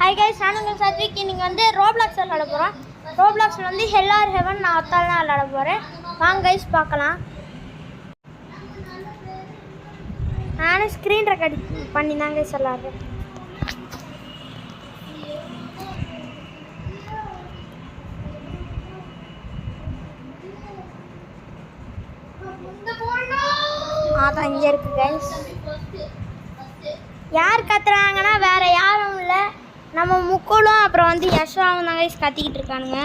Hi guys, நான் உங்கள் சத்விக். இன்னைக்கு வந்து ரோப்ளாக்ஸ் விளையாட போகிறோம். ரோப்ளாக்ஸில் வந்து ஹெல் ஆர் ஹெவன் நான் அத்தால் தான் விளையாட போகிறேன். வாங்க கைஸ் பார்க்கலாம். நானும் ஸ்க்ரீன் ரெக்கார்ட் பண்ணி தான் கைஸ் விளையாடுறேன். அதான் இங்கே இருக்கு கைஸ். யார் கத்துறாங்கன்னா வேற யாரும் இல்லை, நம்ம முக்குளும் அப்புறம் வந்து யஷ்வாவும் தான் கைஸ் கத்திக்கிட்டு இருக்கானுங்க.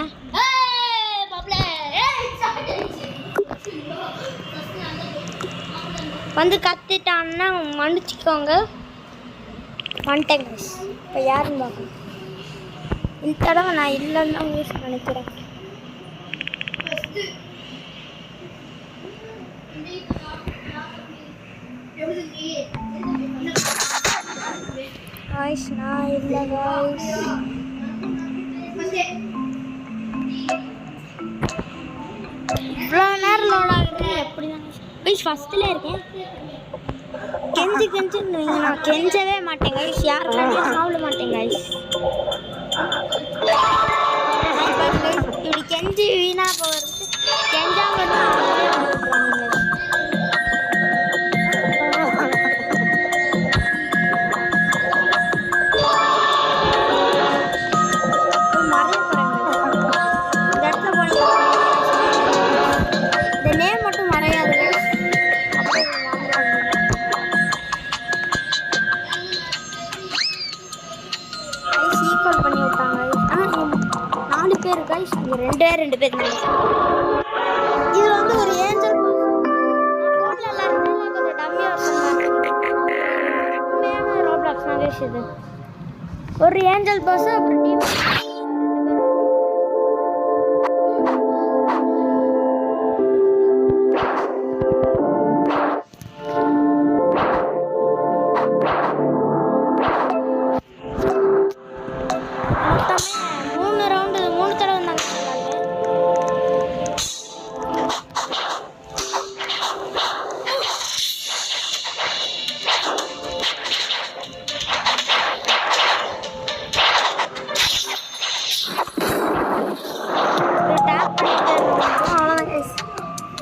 வந்து கத்திட்டான்னா மன்னிச்சிக்கோங்க. வந்துட்டேன் கைஸ். இப்போ யாருன்னு பார்க்கணும். இந்த தடவை நான் இல்லைன்னு தான் கைஸ் நினைக்கிறேன். गाइस நான் இல்ல गाइस. நேரம் லோட் ஆகுது. எப்படி தான் गाइस ஃபர்ஸ்ட்ல இருக்கேன். கெஞ்சி நான் கெஞ்சவே மாட்டேன் गाइस. யாருக்காகவும் சாவல மாட்டேன் गाइस. இப்படி கெஞ்சி வீணா போறது கெஞ்சாம ரெண்டு பேர் தான். இது வந்து ஒரு ஏஞ்சல் போன்ல எல்லாரும் கொஞ்சம் டம்மியா உண்மையான ரோப்ளாக்ஸ் தான் கைஸ். இது ஒரு ஏஞ்சல் பாஸ் அப்புறம் டீம்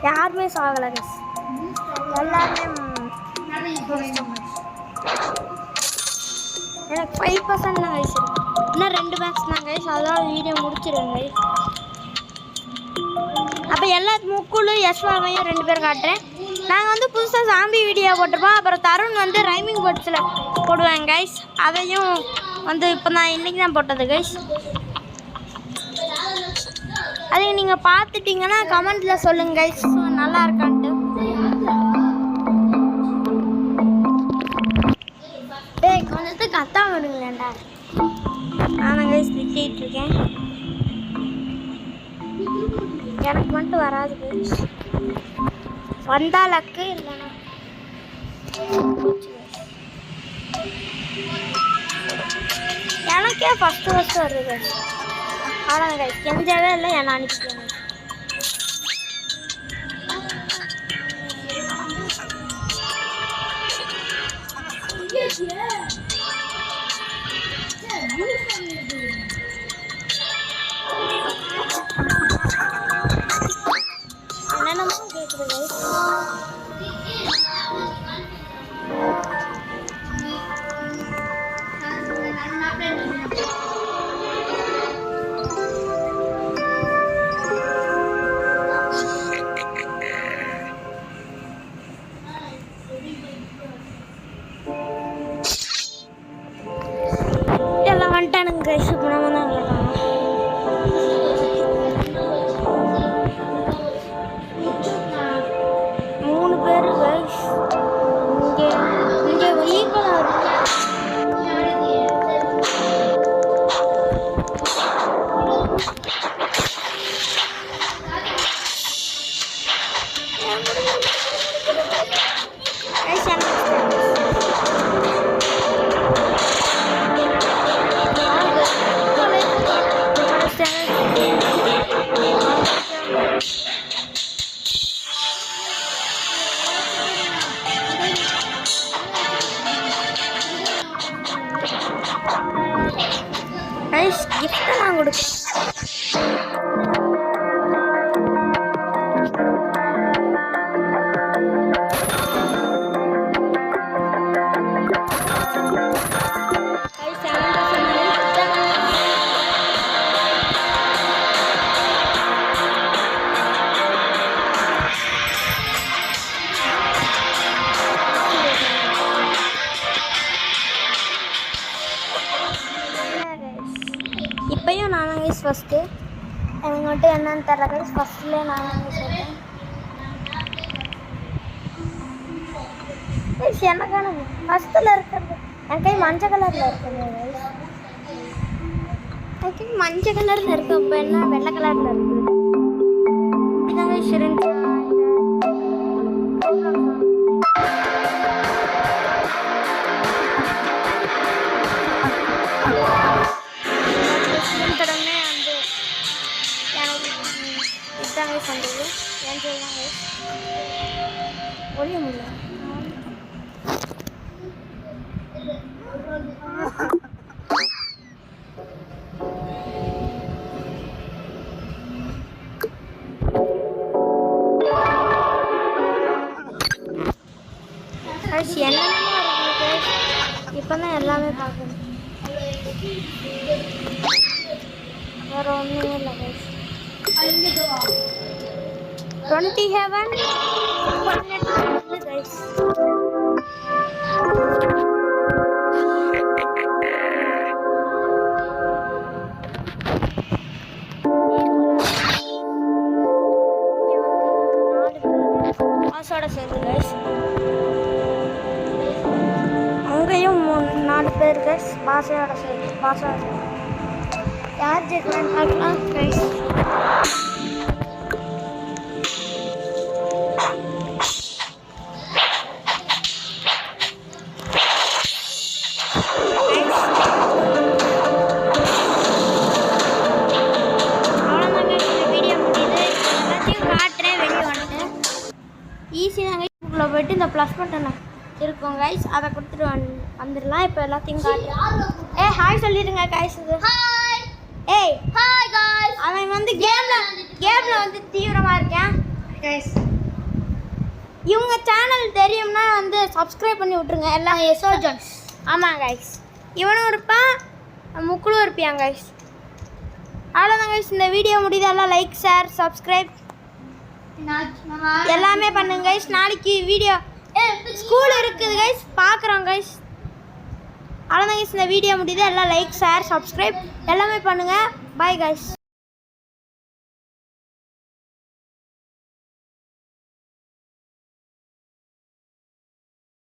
யாருமே சாகலை கைஸ். எல்லாருமே எனக்கு 5% தான் கைஸ். இன்னும் 2 மேட்ச் தான் கைஸ். அதெல்லாம் வீடியோ முடிச்சிடுவேன் கைஸ். அப்போ எல்லா முக்குளும் யஷ்வாவையும் 2 பேர் காட்டுறேன். நாங்கள் வந்து புதுசாக சாம்பி வீடியோ போட்டிருப்போம். அப்புறம் தருண் வந்து ரைமிங் வேர்ட்ஸில் போடுவேன் கைஸ். அதையும் வந்து இப்போ நான் இன்றைக்கி தான் போட்டது கைஸ். அதை நீங்கள் பார்த்துட்டிங்கன்னா கமெண்ட்டில் சொல்லுங்கள் கைஸ் நல்லா இருக்கான்ட்டு. டேய் கொஞ்சத்துக்கு கத்தாம வருங்களேன்டா. நானும் கைஸ் திட்டிகிட்டு இருக்கேன். எனக்கு மட்டும் வராது கைஸ். வந்தா லக்கு இல்லைனா எனக்கே ஃபஸ்ட்டு வருது கைஸ். ஆனால் கைஸ் கெஞ்சவே இல்லை, என்ன அனுப்பிட்டேன். என்னென்னமோ கேட்குது கைஸ். எல்லாம் வந்துட்டானுங்க கைஸ். இப்போ நம்ம தான் விளையாடணும். மூணு பேர் கைஸ். இங்கே ஈக்குவலாக இருக்கு. கிஃப்ட்டை நான் கொடுக்குறேன். இப்பயும் நான் கைஸ் ஃபஸ்ட்டு எனக்கு மட்டும் என்னன்னு தெரியல கைஸ். ஃபஸ்ட்லேயே நான் சொல்கிறேன் கைஸ். எனக்கான ஃபஸ்ட்டில் இருக்கிறது என் கை மஞ்சள் கலரில் இருக்குது கைஸ். என் கை மஞ்சள் கலரில் இருக்கு. அப்போ என்ன வெள்ளை கலரில் இருக்குது. இதான் கைஸ் இருந்துச்சு. தொடர்ந்து வந்து எனக்கு இதுதாங்க சொன்னது என் சொல்லுவாங்க ஒழிய முடியல. என்னென்னமோ இருக்குது. இப்போ தான் எல்லாமே பார்க்கணும். வேற ஒன்றுமே இல்லை கைஸ். 27 கைஸ். பாஸோட சேர்ந்து கைஸ். அங்கேயும் 4 பேர் கைஸ். பாஸோட சேர்ந்து யார் ஜெயிக்கலான்னு பார்க்கலாம் கைஸ். ஈஸி தான் கைஸ். இதுக்குள்ளே போய்ட்டு இந்த ப்ளஸ் பட்டனை இருக்கும் கைஸ், அதை கொடுத்துட்டு வந்துடலாம். இப்போ எல்லாத்தையும் காட்டுறேன். ஹாய் சொல்லிடுங்க கைஸ். இது ஏய் ஹாய் गाइस. அவன் வந்து கேம்ல வந்து தீவிரமா இருக்கேன் கைஸ். இவங்க சேனல் தெரியும்னா வந்து சப்ஸ்கிரைப் பண்ணி விட்டுருங்க எல்லாம். எசோஜன்ஸ். ஆமாம் கைஸ். இவனும் இருப்பான், முக்குளும் இருப்பியான் கைஸ். அவ்வளோதான் கைஸ். இந்த வீடியோ முடியுது. எல்லாம் லைக் ஷேர் சப்ஸ்கிரைப் எல்லாமே பண்ணுங்க கைஸ். நாளைக்கு வீடியோ ஸ்கூல் இருக்குது கைஸ், பார்க்குறோம் கைஸ். அவ்வளோதான் கைஸ். இந்த வீடியோ முடியுது. எல்லாம் லைக் ஷேர் சப்ஸ்கிரைப் எல்லாமே பண்ணுங்கள். Bye guys.